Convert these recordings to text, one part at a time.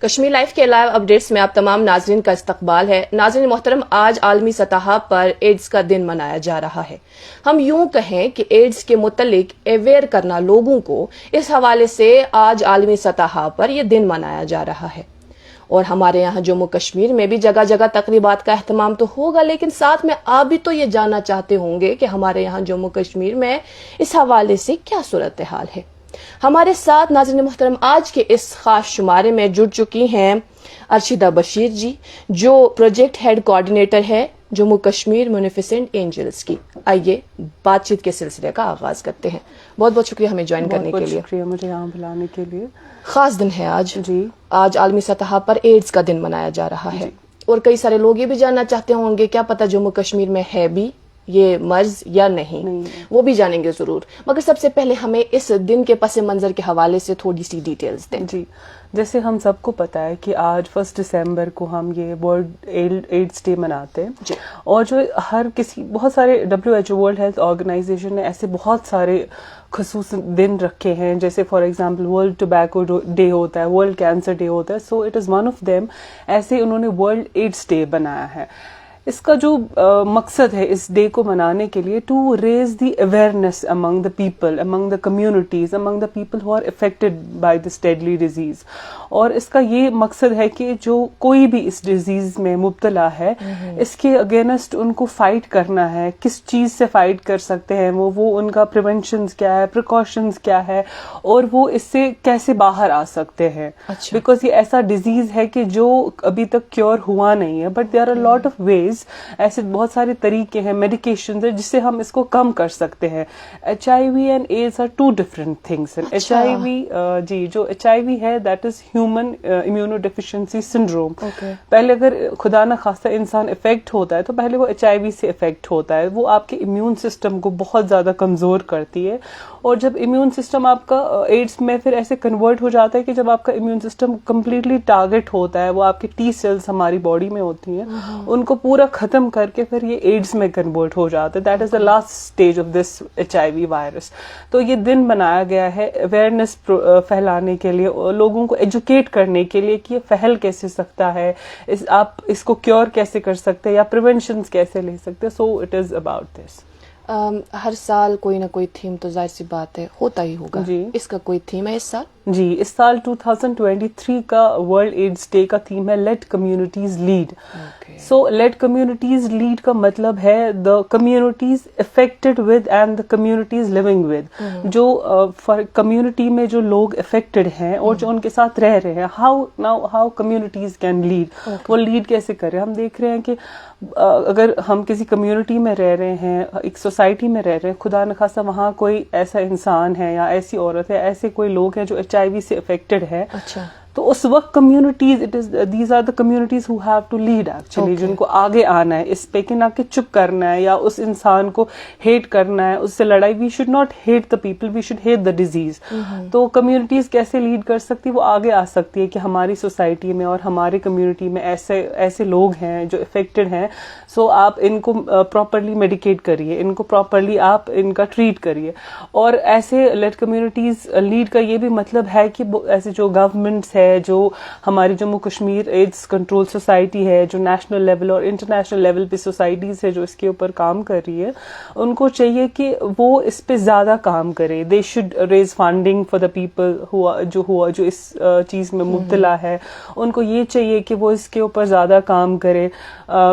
Kashmir life کے live updates میں آپ تمام ناظرین کا استقبال ہے. ناظرین محترم, آج عالمی سطح پر ایڈز کا دن منایا جا رہا ہے. ہم یوں کہیں کہ ایڈز کے متعلق اویئر کرنا لوگوں کو, اس حوالے سے آج عالمی سطح پر یہ دن منایا جا رہا ہے. اور ہمارے یہاں جموں کشمیر میں بھی جگہ جگہ تقریبات کا اہتمام تو ہوگا, لیکن ساتھ میں آپ بھی تو یہ جاننا چاہتے ہوں گے کہ ہمارے یہاں جموں کشمیر میں اس حوالے سے کیا صورتحال ہے. ہمارے ساتھ ناظرین محترم آج کے اس خاص شمارے میں جڑ چکی ہیں ارشدہ بشیر جی, جو پروجیکٹ ہیڈ کوآرڈینیٹر ہے جموں کشمیر میونیفیسنٹ اینجلز کی. آئیے بات چیت کے سلسلے کا آغاز کرتے ہیں. بہت بہت شکریہ ہمیں جوائن کرنے کے لیے. شکریہ مجھے یہاں بلانے کے لیے. خاص دن ہے آج. جی, آج عالمی سطح پر ایڈز کا دن منایا جا رہا ہے. اور کئی سارے لوگ یہ بھی جاننا چاہتے ہوں گے کیا پتہ جموں کشمیر میں ہے بھی یہ مرض یا نہیں, وہ بھی جانیں گے ضرور. مگر سب سے پہلے ہمیں اس دن کے پس منظر کے حوالے سے تھوڑی سی ڈیٹیلز دیں. جی, جیسے ہم سب کو پتا ہے کہ آج 1 دسمبر کو ہم یہ ورلڈ ایڈز ڈے مناتے ہیں. اور جو بہت سارے WHO ورلڈ ہیلتھ آرگنائزیشن نے ایسے بہت سارے خصوصی دن رکھے ہیں, جیسے for example world tobacco day ہوتا ہے, ورلڈ کینسر ڈے ہوتا ہے. So it is one of them. ایسے انہوں نے ورلڈ ایڈز ڈے بنایا ہے. اس کا جو مقصد ہے اس ڈے کو منانے کے لیے, to raise the awareness among the people, among the communities, among the people who are affected by this deadly disease. اور اس کا یہ مقصد ہے کہ جو کوئی بھی اس ڈیزیز میں مبتلا ہے, اس کے اگینسٹ ان کو فائٹ کرنا ہے. کس چیز سے فائٹ کر سکتے ہیں وہ ان کا پریونشنز کیا ہے, پریکاشنز کیا ہے, اور وہ اس سے کیسے باہر آ سکتے ہیں. بیکاز یہ ایسا ڈیزیز ہے کہ جو ابھی تک کیور ہوا نہیں ہے, but there are lot of ways, ایسے بہت سارے طریقے ہیں, میڈیکیشنز ہیں جس سے ہم اس کو کم کر سکتے ہیں. HIV and AIDS are 2 different things. HIV جی, جو HIV ہے that is human immunodeficiency syndrome. پہلے اگر خدا نخواستہ انسان افیکٹ ہوتا ہے تو پہلے وہ HIV سے افیکٹ ہوتا ہے. وہ آپ کے امیون سسٹم کو بہت زیادہ کمزور کرتی ہے, اور جب امیون سسٹم آپ کا ایڈز میں پھر ایسے کنورٹ ہو جاتا ہے کہ جب آپ کا امیون سسٹم کمپلیٹلی ٹارگٹ ہوتا ہے, وہ آپ کے T سیلز ہماری باڈی میں ہوتی ہیں, ان کو پورا ختم کر کے پھر یہ ایڈز میں کنورٹ ہو جاتا ہے. That is the last stage of this HIV virus. تو یہ دن بنایا گیا ہے اویئرنیس پھیلانے کے لیے, لوگوں کو ایجوکیٹ کرنے کے لیے کہ یہ پھیل کیسے سکتا ہے, آپ اس کو کیور کیسے کر سکتے ہیں یا پریونشنز کیسے لے سکتے ہیں. So it is about this. ہر سال کوئی نہ کوئی تھیم تو ظاہر سی بات ہے ہوتا ہی ہوگا. جی, اس کا کوئی تھیم ہے اس سال؟ جی, اس سال 2023 کا ورلڈ ایڈز ڈے کا تھیم ہے let communities lead. So let communities lead کا مطلب ہے the communities affected with and the communities living with. جو کمیونٹی میں جو لوگ افیکٹڈ ہیں اور جو ان کے ساتھ رہ رہے ہیں, ہاؤ کمیونٹیز کین لیڈ. وہ لیڈ کیسے کریں. ہم دیکھ رہے ہیں کہ اگر ہم کسی کمیونٹی میں رہ رہے ہیں, ایک سوسائٹی میں رہ رہے ہیں, خدا نخواستہ وہاں کوئی ایسا انسان ہے یا ایسی عورت ہے, ایسے کوئی لوگ ہیں جو HIV سے افیکٹڈ ہے, تو اس وقت communities, these are the communities who have to lead actually, جن کو آگے آنا ہے اس پہ, کہ نہ کہ چپ کرنا ہے یا اس انسان کو ہیٹ کرنا ہے, اس سے لڑائی. We should not hate the people, we should hate the disease. تو کمیونٹیز کیسے لیڈ کر سکتی, وہ آگے آ سکتی ہے کہ ہماری سوسائٹی میں اور ہماری کمیونٹی میں ایسے لوگ ہیں جو افیکٹڈ ہیں. سو آپ ان کو پراپرلی میڈیکیٹ کریے, ان کو پراپرلی آپ ان کا ٹریٹ کریے. اور ایسے لیٹ کمیونٹیز لیڈ کا یہ بھی مطلب ہے کہ ایسے جو گورنمنٹس ہے, جو ہماری Jammu Kashmir AIDS control society ہے, جو نیشنل لیول اور انٹرنیشنل لیول پہ سوسائٹیز ہے جو اس کے اوپر کام کر رہی ہے, ان کو چاہیے کہ وہ اس پہ زیادہ کام کرے. They should raise funding for the people جو اس چیز میں مبتلا ہے. ان کو یہ چاہیے کہ وہ اس کے اوپر زیادہ کام کرے,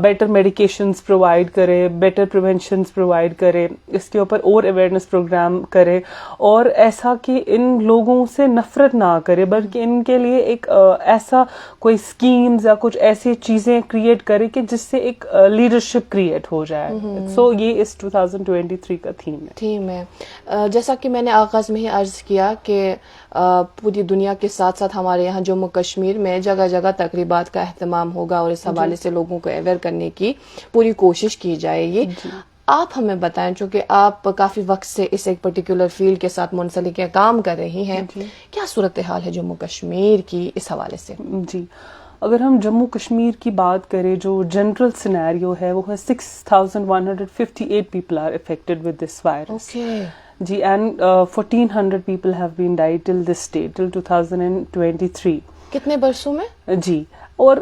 بیٹر میڈیکیشنز پرووائڈ کرے, بیٹر پریونشنز پرووائڈ کرے, اس کے اوپر اور اویئرنیس پروگرام کرے, اور ایسا کہ ان لوگوں سے نفرت نہ کرے, بلکہ ان کے لیے ایک ایسا کوئی اسکیمز یا کچھ ایسی چیزیں کریٹ کرے کہ جس سے ایک لیڈرشپ کریٹ ہو جائے. سو یہ اس 2023 کا تھیم ہے. جیسا کہ میں نے آغاز میں ہی عرض کیا کہ پوری دنیا کے ساتھ ساتھ ہمارے یہاں جموں کشمیر میں جگہ جگہ تقریبات کا اہتمام ہوگا, اور اس حوالے سے لوگوں کو اویئر کرنے کی پوری کوشش کی جائے گی. آپ ہمیں بتائیں, چونکہ آپ کافی وقت سے اس ایک پرٹیکولر فیلڈ کے ساتھ منسلک کام کر رہی ہیں, کیا صورتحال ہے جموں کشمیر کی اس حوالے سے؟ جی, اگر ہم جموں کشمیر کی بات کریں, جو جنرل سینیریو ہے وہ ہے 6158 people are affected with this virus. جی, and 1400 people have been died till this day, till 2023. کتنے برسوں میں؟ جی. اور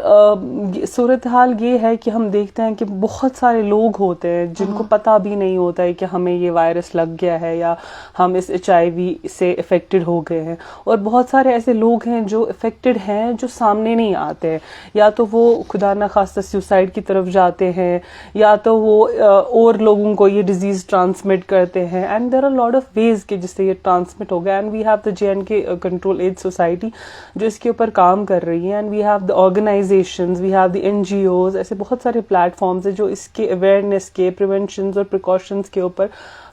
صورتحال یہ ہے کہ ہم دیکھتے ہیں کہ بہت سارے لوگ ہوتے ہیں جن کو پتہ بھی نہیں ہوتا ہے کہ ہمیں یہ وائرس لگ گیا ہے یا ہم اس HIV سے افیکٹڈ ہو گئے ہیں, اور بہت سارے ایسے لوگ ہیں جو افیکٹڈ ہیں جو سامنے نہیں آتے ہیں, یا تو وہ خدا نخواستہ سیوسائڈ کی طرف جاتے ہیں یا تو وہ اور لوگوں کو یہ ڈیزیز ٹرانسمٹ کرتے ہیں, and there are lot of ways کہ جس سے یہ ٹرانسمٹ ہو گیا. And we have the JNK control AIDS society جو اس کے اوپر کام کر رہی ہے, and we have the organizations, we have the NGOs, ایسے بہت سارے پلیٹ فارمز ہیں جو اس کے اویئرنیس کے, پریونشنز اور پریکاشنز کے اوپر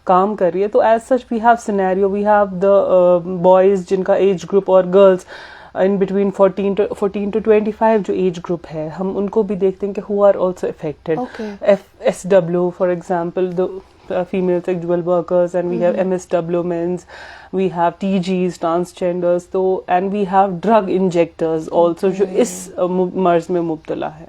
کام کر رہی ہے. تو as such we have scenario, we have the boys جن کا ایج گروپ اور گرلز ان بٹوین 14 to 25 جو ایج گروپ ہے, ہم ان کو بھی دیکھتے ہیں کہ who are also affected. FSW for example, the female sexual workers, and we have MSW men's, we have TGs transgenders, so and we have drug injectors also جو اس مرض میں مبتلا ہے.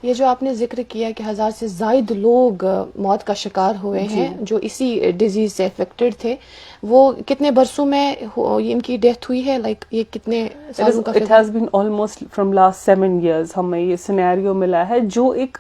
یہ جو آپ نے ذکر کیا کہ 1000 سے زائد لوگ موت کا شکار ہوئے ہیں جو اسی ڈیزیز سے افیکٹڈ تھے, وہ کتنے برسوں میں ان کی ڈیتھ ہوئی ہے؟ لائک یہ کتنے سالوں کا؟ It has been almost from last 7 years ہمیں یہ سینیریو ملا ہے جو ایک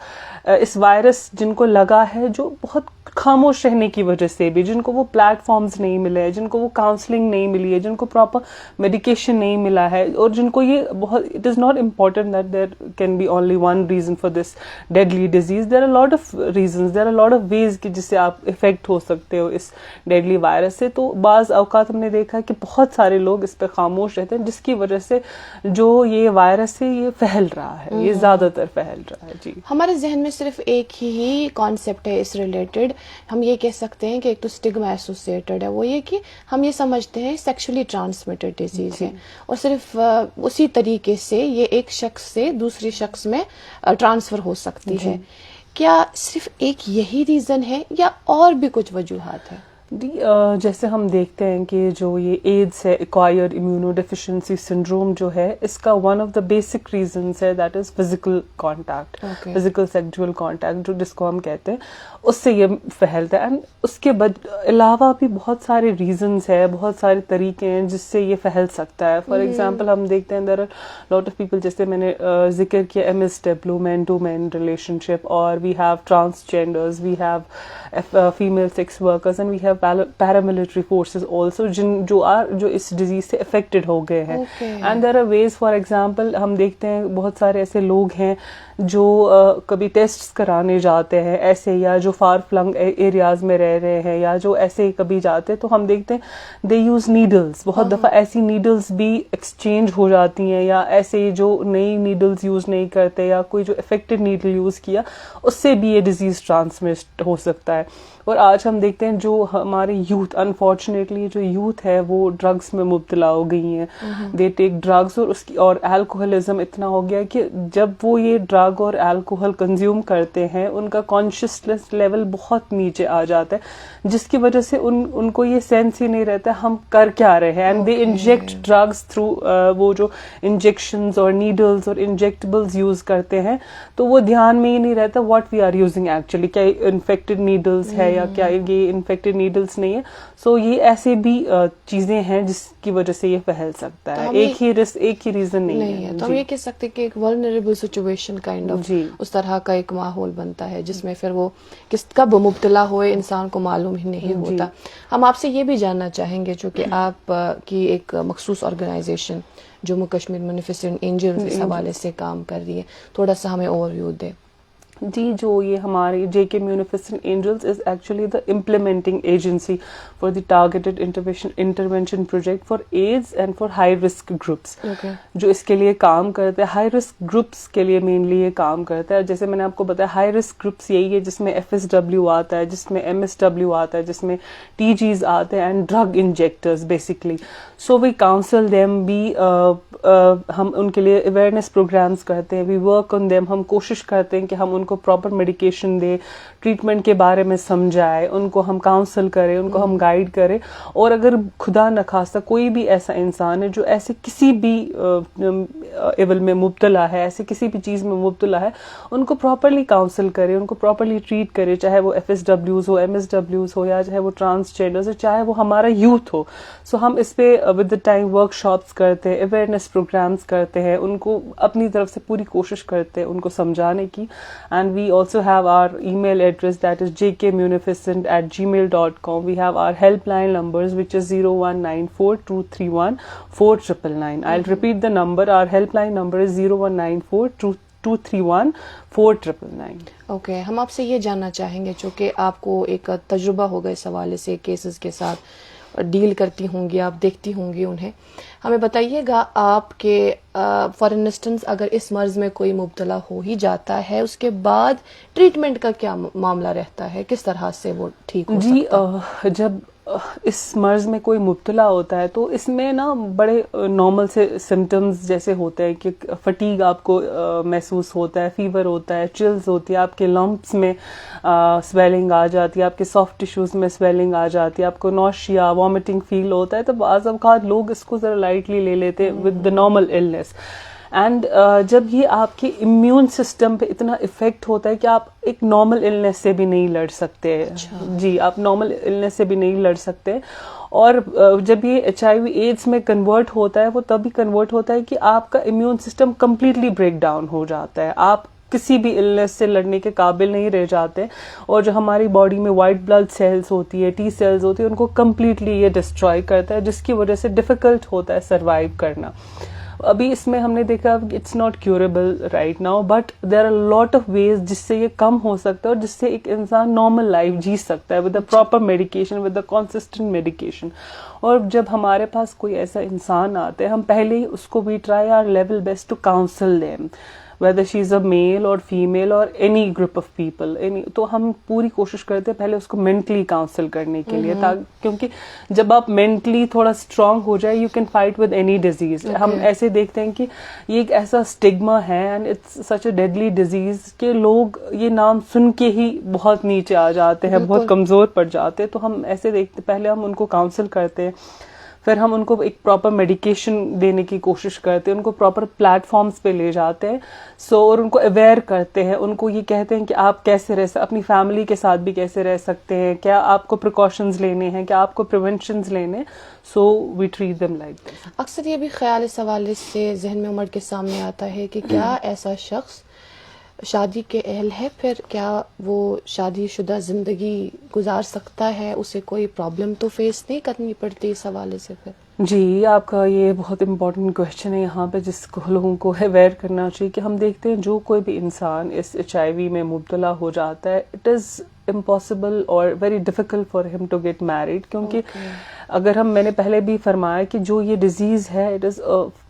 اس وائرس جن کو لگا ہے جو بہت خاموش رہنے کی وجہ سے بھی, جن کو وہ پلیٹ فارمز نہیں ملے ہیں, جن کو وہ کاؤنسلنگ نہیں ملی ہے, جن کو پراپر میڈیکیشن نہیں ملا ہے, اور جن کو یہ بہت it is not important that there can be only one reason for this deadly disease. There are lot of reasons, there are lot of ways کہ جس سے آپ افیکٹ ہو سکتے ہو اس ڈیڈلی وائرس سے. تو بعض اوقات ہم نے دیکھا کہ بہت سارے لوگ اس پہ خاموش رہتے ہیں جس کی وجہ سے جو یہ وائرس ہے یہ پھیل رہا ہے, یہ زیادہ تر پھیل رہا ہے. جی, ہمارے ذہن میں صرف ایک ہی کانسیپٹ ہے اس ریلیٹڈ, ہم یہ کہہ سکتے ہیں کہ ایک تو اسٹگما ایسوسیٹڈ ہے, وہ یہ کہ ہم یہ سمجھتے ہیں سیکشولی ٹرانسمیٹڈ ڈیزیز ہے, اور صرف اسی طریقے سے یہ ایک شخص سے دوسری شخص میں ٹرانسفر ہو سکتی ہے. کیا صرف ایک یہی ریزن ہے یا اور بھی کچھ وجوہات ہیں؟ جیسے ہم دیکھتے ہیں کہ جو یہ ایڈس ہے, ایکوائرڈ امیونو ڈیفیشنسی سنڈروم جو ہے, اس کا one of the basic reasons ہے that is physical contact, physical sexual contact جس کو ہم کہتے ہیں, اس سے یہ پھیلتا ہے. اینڈ اس کے علاوہ بھی بہت سارے ریزنس ہے, بہت سارے طریقے ہیں جس سے یہ پھیل سکتا ہے. فار ایگزامپل ہم دیکھتے ہیں there are lot of people, جیسے میں نے ذکر کیا MSW man to man relationship, اور we have transgenders, we have female sex workers, and we have paramilitary forces also جو اس ڈیزیز سے افیکٹڈ ہو گئے ہیں. And there are ways, for example ہم دیکھتے ہیں بہت سارے ایسے لوگ ہیں جو کبھی ٹیسٹ کرانے جاتے ہیں ایسے, یا جو فار فلنگ ایریاز میں رہ رہے ہیں, یا جو ایسے کبھی جاتے ہیں, تو ہم دیکھتے ہیں دے یوز نیڈلز. بہت دفعہ ایسی نیڈلز بھی ایکسچینج ہو جاتی ہیں, یا ایسے جو نئی نیڈلز یوز نہیں کرتے یا کوئی جو افیکٹڈ نیڈل یوز کیا اس سے بھی یہ ڈیزیز ٹرانسمٹ ہو سکتا ہے. اور آج ہم دیکھتے ہیں جو ہمارے یوتھ, انفارچونیٹلی جو یوتھ ہے وہ ڈرگس میں مبتلا ہو گئی ہیں, دے ٹیک ڈرگس, اور الکوہلزم اتنا ہو گیا کہ جب وہ یہ ڈرگ اور الکوہل کنزیوم کرتے ہیں ان کا کانشیسنس لیول بہت نیچے آ جاتا ہے, جس کی وجہ سے ان کو یہ سینس ہی نہیں رہتا ہم کر کیا رہے ہیں. And they inject drugs through وہ جو انجیکشنز اور نیڈلز اور انجیکٹیبلز یوز کرتے ہیں, تو وہ دھیان میں ہی نہیں رہتا what we are using actually, کیا انفیکٹڈ نیڈلز ہے یا کیا یہ انفیکٹڈ نیڈلز نہیں ہے. سو یہ ایسے بھی چیزیں ہیں جس کی وجہ سے یہ پھیل سکتا ہے, ایک ہی ریزن نہیں ہے. تو ہم یہ کہہ سکتے کہ ایک ولنریبل سچویشن کائنڈ آف اس طرح کا ایک ماحول بنتا ہے جس میں پھر وہ کب مبتلا ہوئے انسان کو معلوم ہی نہیں ہوتا. ہم آپ سے یہ بھی جاننا چاہیں گے, چونکہ آپ کی ایک مخصوص آرگنائزیشن جموں کشمیر مینیفیسنٹ اینجلز اس حوالے سے کام کر رہی ہے, تھوڑا سا ہمیں اوور ویو دے. جی, جو یہ ہماری JK Munificent Angels is actually the implementing agency for the targeted intervention project for AIDS and for high risk groups. جو اس کے لیے کام کرتے ہیں, high risk groups کے لیے مینلی یہ کام کرتا ہے. جیسے میں نے آپ کو بتایا high risk groups یہی ہے جس میں FSW آتا ہے, جس میں MSW آتا ہے, جس میں TGs آتے ہیں, and drug injectors basically. So we counsel them, ہم ان کے لیے اویئرنیس پروگرامس کرتے ہیں, we work on them. ہم کوشش کرتے ہیں کہ ہم ان کو پراپر میڈیکیشن دیں, ٹریٹمنٹ کے بارے میں سمجھائے, ان کو ہم کاؤنسل کریں, ان کو ہم گائیڈ کریں. اور اگر خدا نخواستہ کوئی بھی ایسا انسان ہے جو ایسے کسی بھی ایول میں مبتلا ہے, ایسے کسی بھی چیز میں مبتلا ہے, ان کو پراپرلی کاؤنسل کرے, ان کو پراپرلی ٹریٹ کرے, چاہے وہ FSWs ہو, MSWs ہو, یا چاہے وہ ٹرانسجینڈرز ہو, چاہے وہ ہمارا یوتھ ہو. سو ہم اس پہ with the time work shops کرتے ہیں, اویئرنیس پروگرامس کرتے ہیں, ان کو اپنی طرف سے پوری کوشش کرتے ہیں ان کو سمجھانے کی. And we also have our email address that is jkmunificent@gmail.com. We have our helpline numbers which is 0194-231-4999. I'll repeat the number. Our helpline number is 0194-231-4999. Okay, ہم آپ سے یہ جاننا چاہیں گے, چونکہ آپ کو ایک تجربہ ہوگا اس حوالے سے, کیسز کے ساتھ ڈیل کرتی ہوں گی, آپ دیکھتی ہوں گی انہیں, ہمیں بتائیے گا آپ کے فار انسٹنس اگر اس مرض میں کوئی مبتلا ہو ہی جاتا ہے, اس کے بعد ٹریٹمنٹ کا کیا معاملہ رہتا ہے, کس طرح سے وہ ٹھیک ہو سکتا ہے؟ جی, جب اس مرض میں کوئی مبتلا ہوتا ہے تو اس میں نا بڑے نارمل سے سمٹمز جیسے ہوتے ہیں کہ فٹیگ آپ کو محسوس ہوتا ہے, فیور ہوتا ہے, چلز ہوتی ہے, آپ کے لمپس میں سویلنگ آ جاتی ہے, آپ کے سافٹ ٹیشوز میں سویلنگ آ جاتی ہے, آپ کو نوشیا, وامٹنگ فیل ہوتا ہے. تو بعض اوقات لوگ اس کو ذرا لائٹلی لے لیتے ہیں with the normal illness. And جب یہ آپ کے امیون سسٹم پہ اتنا افیکٹ ہوتا ہے کہ آپ ایک نارمل النس سے بھی نہیں لڑ سکتے. جی, آپ نارمل النس سے بھی نہیں لڑ سکتے. اور جب یہ HIV ایڈس میں کنورٹ ہوتا ہے, وہ تبھی کنورٹ ہوتا ہے کہ آپ کا immune system completely break down ہو جاتا ہے, آپ کسی بھی النس سے لڑنے کے قابل نہیں رہ جاتے. اور جو ہماری باڈی میں وائٹ بلڈ سیلز ہوتی ہے, ٹی سیلز ہوتی ہے, ان کو کمپلیٹلی یہ ڈسٹروائے کرتا ہے, جس کی وجہ سے ڈیفیکلٹ ہوتا ہے سروائیو کرنا. ابھی اس میں ہم نے دیکھا it's not curable right now, but there are lot of ways جس سے یہ کم ہو سکتا ہے اور جس سے ایک انسان نارمل لائف جی سکتا ہے with a proper medication, with a consistent medication. اور جب ہمارے پاس کوئی ایسا انسان آتا ہے, ہم پہلے ہی اس کو we try our level best to counsel them, whether she is a male or female or any group of people. تو ہم پوری کوشش کرتے ہیں پہلے اس کو مینٹلی کاؤنسل کرنے کے لیے, کیونکہ جب آپ مینٹلی تھوڑا اسٹرانگ ہو جائے you can fight with any disease. ہم ایسے دیکھتے ہیں کہ یہ ایک ایسا اسٹگما ہے and it's such a deadly disease کہ لوگ یہ نام سن کے ہی بہت نیچے آ جاتے ہیں, بہت کمزور پڑ جاتے ہیں. تو ہم ایسے دیکھتے, پہلے ہم ان کو کاؤنسل کرتے ہیں, پھر ہم ان کو ایک پراپر میڈیکیشن دینے کی کوشش کرتے ہیں, ان کو پراپر پلیٹ فارمز پہ لے جاتے ہیں. اور ان کو اویئر کرتے ہیں, ان کو یہ کہتے ہیں کہ آپ کیسے اپنی فیملی کے ساتھ بھی کیسے رہ سکتے ہیں, کیا آپ کو پریکاشنز لینے ہیں, کیا آپ کو پریونشنز لینے. So we treat them like this. اکثر یہ بھی خیال اس حوالے سے ذہن میں امڑ کے سامنے آتا ہے کہ کیا ایسا شخص شادی کے اہل ہے, پھر کیا وہ شادی شدہ زندگی گزار سکتا ہے, اسے کوئی پرابلم تو فیس نہیں کرنی پڑتی اس حوالے سے؟ پھر جی, آپ کا یہ بہت امپورٹنٹ کوشچن ہے یہاں پہ, جس کو لوگوں کو اویئر کرنا چاہیے کہ ہم دیکھتے ہیں جو کوئی بھی انسان اس HIV میں مبتلا ہو جاتا ہے, اٹ از امپاسبل اور ویری ڈیفیکلٹ فار ہم ٹو گیٹ میریڈ. کیونکہ اگر میں نے پہلے بھی فرمایا کہ جو یہ ڈیزیز ہے, it is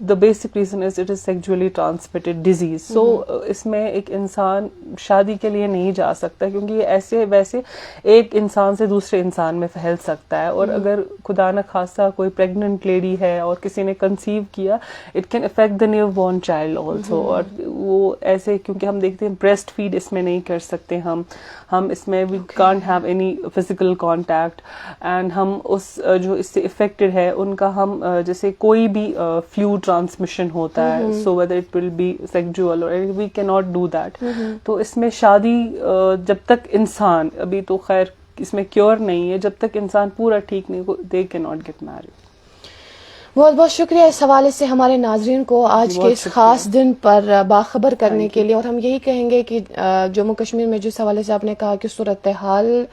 the basic reason is it is sexually transmitted disease. So اس میں ایک انسان شادی کے لیے نہیں جا سکتا, کیونکہ یہ ایسے ویسے ایک انسان سے دوسرے انسان میں پھیل سکتا ہے. اور اگر خدا نہ خواستہ کوئی پریگننٹ لیڈی ہے اور کسی نے کنسیو کیا, it can affect the new born child also. اور وہ ایسے, کیونکہ ہم دیکھتے ہیں بریسٹ فیڈ اس میں نہیں کر سکتے ہم اس میں we can't have any physical contact. And ہم اس جو اس سے افیکٹڈ ہے ان کا ہم جیسے کوئی بھی فلو ٹرانسمیشن ہوتا ہے, so whether it will be sexual or we کی ناٹ ڈو دیٹ. تو اس میں شادی جب تک انسان, ابھی تو خیر اس میں کیور نہیں ہے, جب تک انسان پورا ٹھیک نہیں, دے کی ناٹ گیٹ میریڈ. بہت بہت شکریہ اس حوالے سے ہمارے ناظرین کو آج کے اس خاص دن پر باخبر کرنے کے لیے. اور ہم یہی کہیں گے کہ جموں کشمیر میں جس حوالے سے آپ نے کہا کہ صورتحال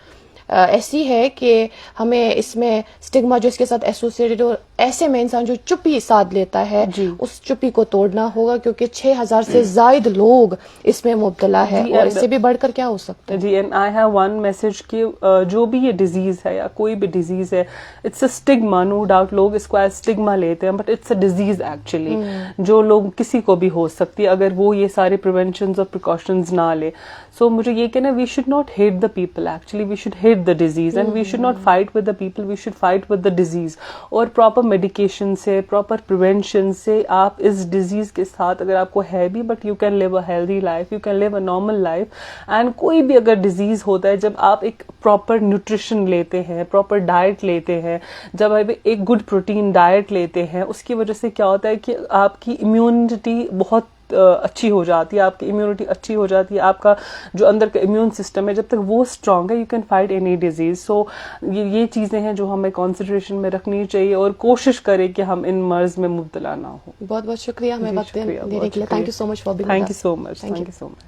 ایسی ہے کہ ہمیں اس میں اسٹگما جو اس کے ساتھ ایسوسیٹڈ, اور ایسے میں انسان جو چپی ساتھ لیتا ہے اس چپی کو توڑنا ہوگا, کیونکہ 6000 سے زائد لوگ اس میں مبتلا ہے, اور اس سے بھی بڑھ کر کیا ہو سکتا ہے. جی, and I have one message کہ جو بھی یہ ڈیزیز ہے یا کوئی بھی ڈیزیز ہے, it's a stigma, no doubt لوگ اس کو ایز اسٹگما لیتے ہیں, but it's a disease actually, جو لوگ کسی کو بھی ہو سکتی ہے اگر وہ یہ سارے پریونشنز اور پریکاشنز نہ لے. سو مجھے یہ کہنا, we should not hate the people, actually we should hate avoid the disease, and we should not fight with the people, we should fight with the disease. اور proper medication سے, proper prevention سے آپ اس disease کے ساتھ اگر آپ کو ہے بھی, but you can live a healthy life, you can live a normal life. and کوئی بھی اگر disease ہوتا ہے, جب آپ ایک proper nutrition لیتے ہیں, proper diet لیتے ہیں, جب آپ ایک good protein diet لیتے ہیں, اس کی وجہ سے کیا ہوتا ہے کہ آپ کی immunity بہت اچھی ہو جاتی ہے, آپ کی امیونٹی اچھی ہو جاتی ہے, آپ کا جو اندر کا امیون سسٹم ہے جب تک وہ اسٹرانگ ہے, you can fight any disease. So یہ چیزیں ہیں جو ہمیں کنسیڈریشن میں رکھنی چاہیے, اور کوشش کریں کہ ہم ان مرض میں مبتلا نہ ہوں. بہت بہت شکریہ ہمیں وقت دینے کے لیے. Thank you so much for being. Thank you so much.